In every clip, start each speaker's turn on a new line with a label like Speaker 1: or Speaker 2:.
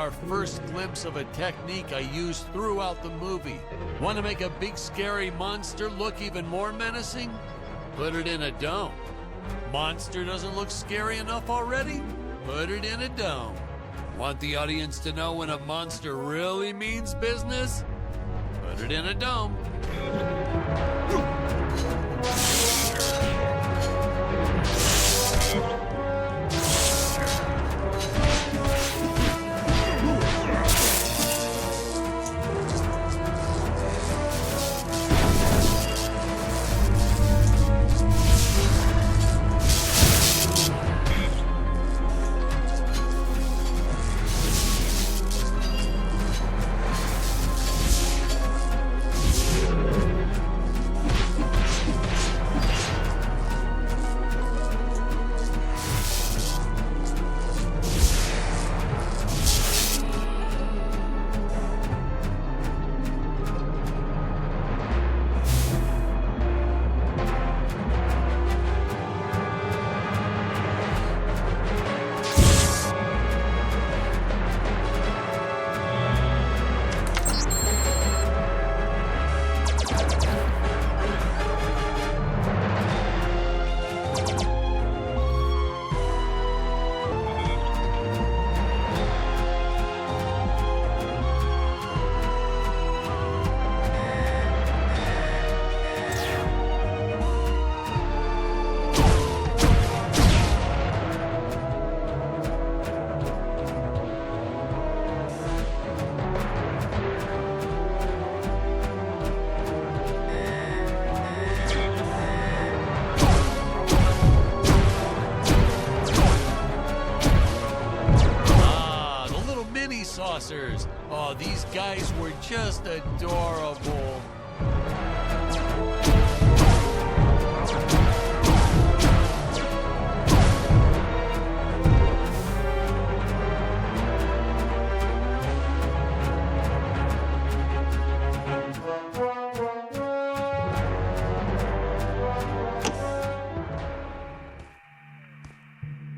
Speaker 1: our first glimpse of a technique I used throughout the movie. Want to make a big scary monster look even more menacing? Put it in a dome. Monster doesn't look scary enough already? Put it in a dome. Want the audience to know when a monster really means business? Put it in a dome. Saucers. Oh, these guys were just adorable.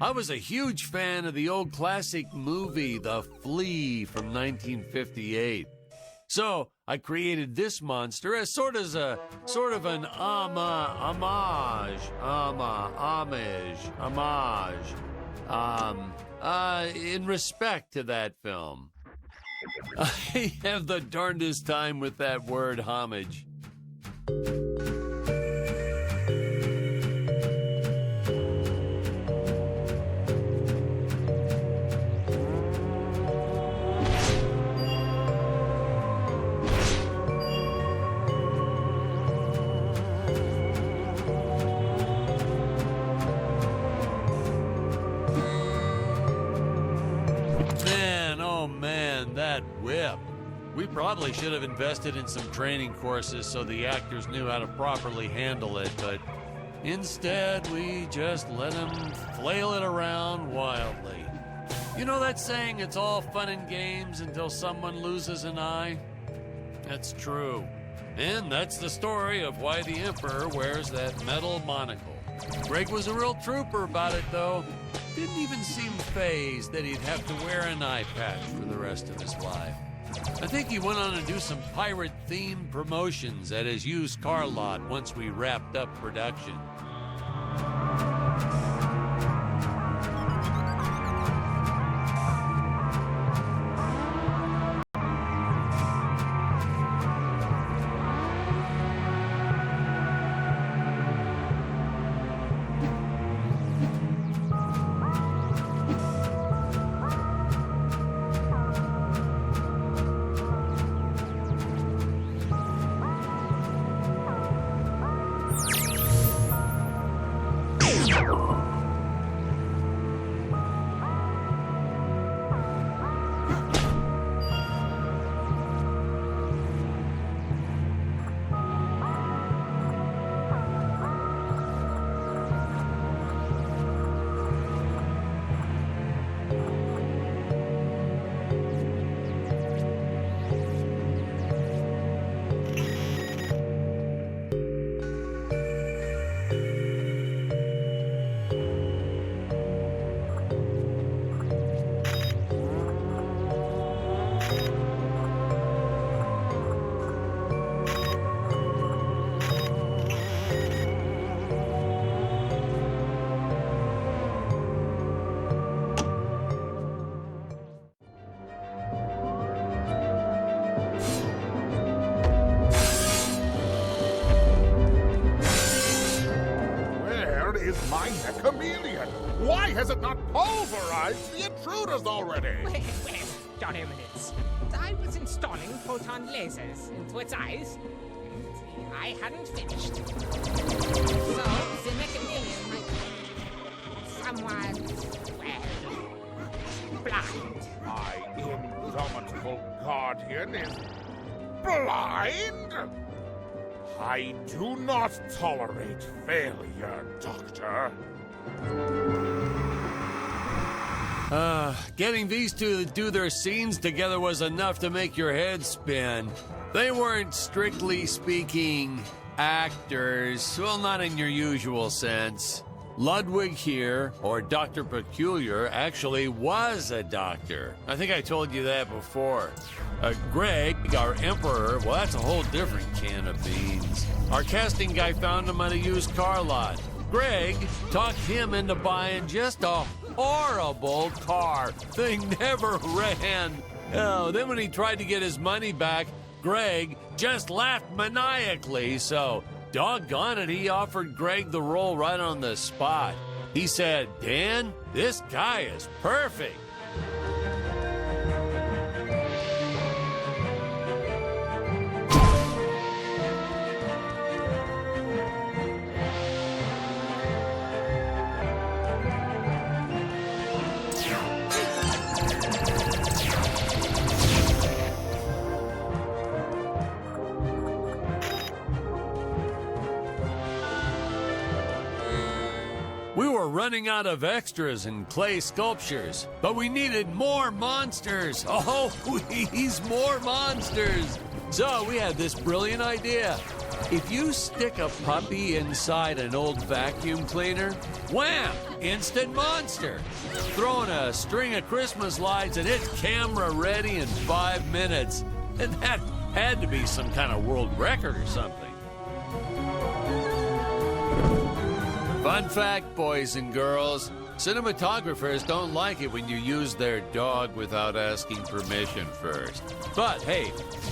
Speaker 1: I was a huge fan of the old classic movie, The Flea from 1958. So I created this monster as sort of an homage, in respect to that film. I have the darndest time with that word, homage. That whip. We probably should have invested in some training courses so the actors knew how to properly handle it, but instead we just let them flail it around wildly. You know that saying, it's all fun and games until someone loses an eye? That's true. And that's the story of why the Emperor wears that metal monocle. Greg was a real trooper about it, though. Didn't even seem fazed that he'd have to wear an eye patch for the rest of his life. I think he went on to do some pirate-themed promotions at his used car lot once we wrapped up production.
Speaker 2: My chameleon! Why has it not pulverized the intruders already?
Speaker 3: Wait, John Eminence. I was installing photon lasers into its eyes. I hadn't finished. So, the chameleon might be somewhat, well, blind.
Speaker 2: My indomitable guardian is blind? I do not tolerate failure, Doctor.
Speaker 1: Getting these two to do their scenes together was enough to make your head spin. They weren't, strictly speaking, actors. Well, not in your usual sense. Ludwig here, or Dr. Peculiar, actually was a doctor. I think I told you that before. Greg, our emperor, well, that's a whole different can of beans. Our casting guy found him on a used car lot. Greg talked him into buying just a horrible car. Thing never ran. Oh, then when he tried to get his money back, Greg just laughed maniacally, so doggone it, he offered Greg the role right on the spot. He said, "Dan, this guy is perfect." We were running out of extras and clay sculptures, but we needed more monsters. Oh, please, more monsters. So we had this brilliant idea. If you stick a puppy inside an old vacuum cleaner, wham, instant monster. Throwing a string of Christmas lights and it's camera ready in 5 minutes. And that had to be some kind of world record or something. Fun fact, boys and girls, cinematographers don't like it when you use their dog without asking permission first. But hey,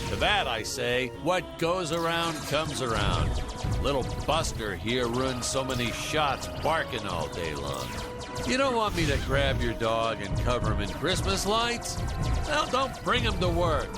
Speaker 1: to that I say, what goes around comes around. Little Buster here ruined so many shots barking all day long. You don't want me to grab your dog and cover him in Christmas lights? Well, don't bring him to work.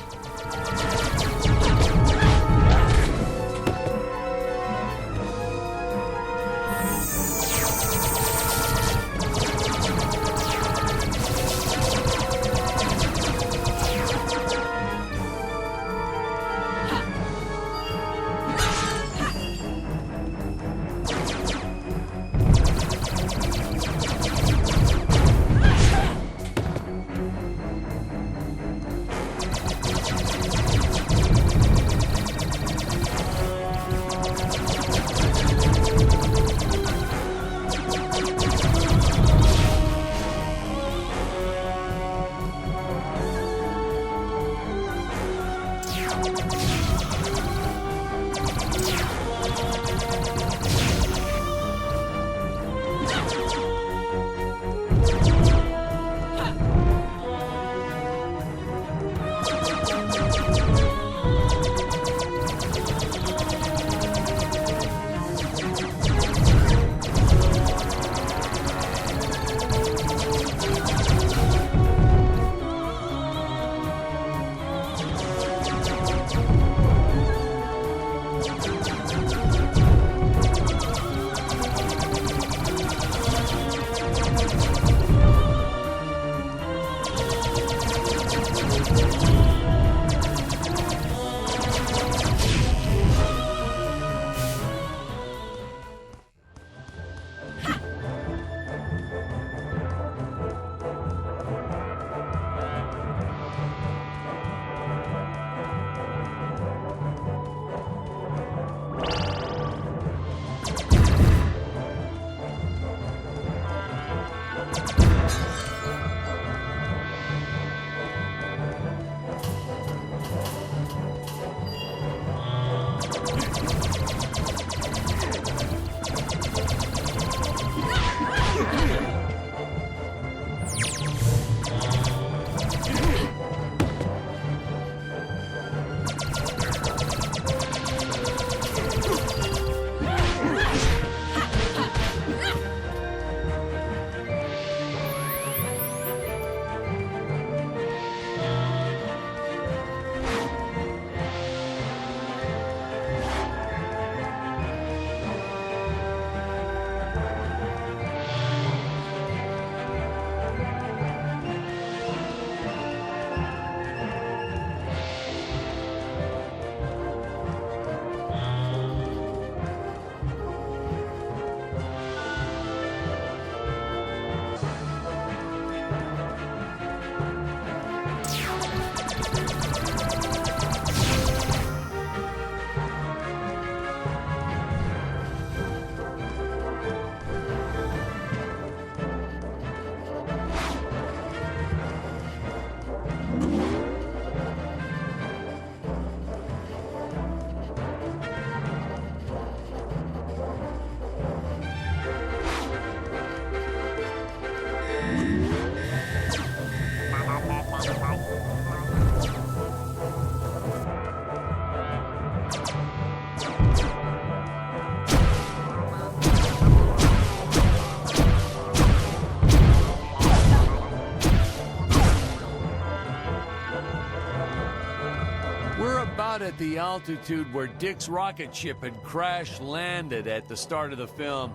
Speaker 1: We're about at the altitude where Dick's rocket ship had crash landed at the start of the film.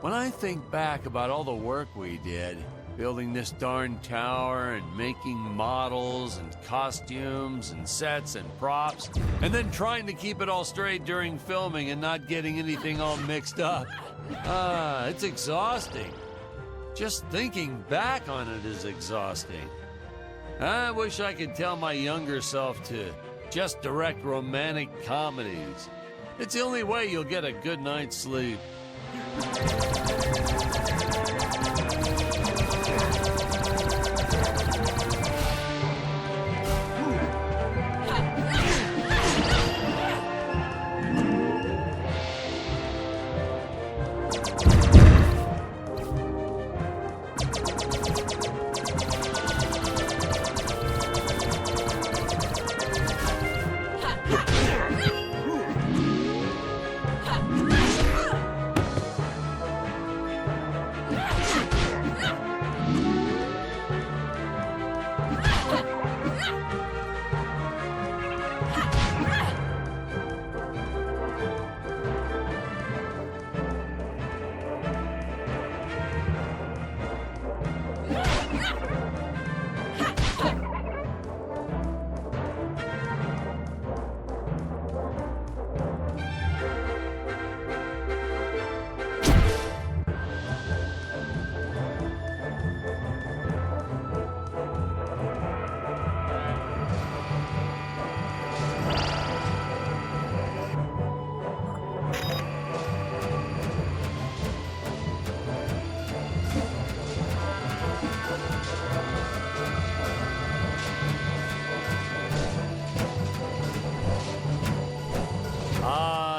Speaker 1: When I think back about all the work we did, building this darn tower and making models and costumes and sets and props, and then trying to keep it all straight during filming and not getting anything all mixed up. It's exhausting. Just thinking back on it is exhausting. I wish I could tell my younger self to just direct romantic comedies. It's the only way you'll get a good night's sleep.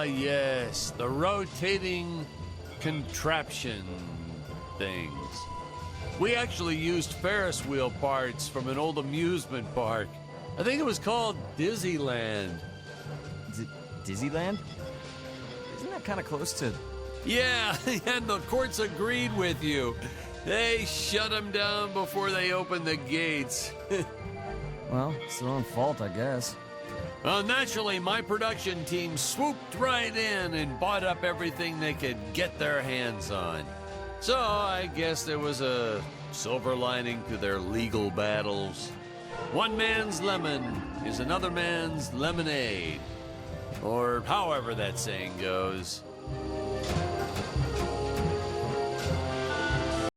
Speaker 1: Yes, the rotating contraption things. We actually used Ferris wheel parts from an old amusement park. I think it was called Disneyland.
Speaker 4: Disneyland? Isn't that kind of close to...
Speaker 1: Yeah, and the courts agreed with you. They shut them down before they opened the gates.
Speaker 4: Well, it's their own fault, I guess.
Speaker 1: Well, naturally, my production team swooped right in and bought up everything they could get their hands on. So I guess there was a silver lining to their legal battles. One man's lemon is another man's lemonade. Or however that saying goes.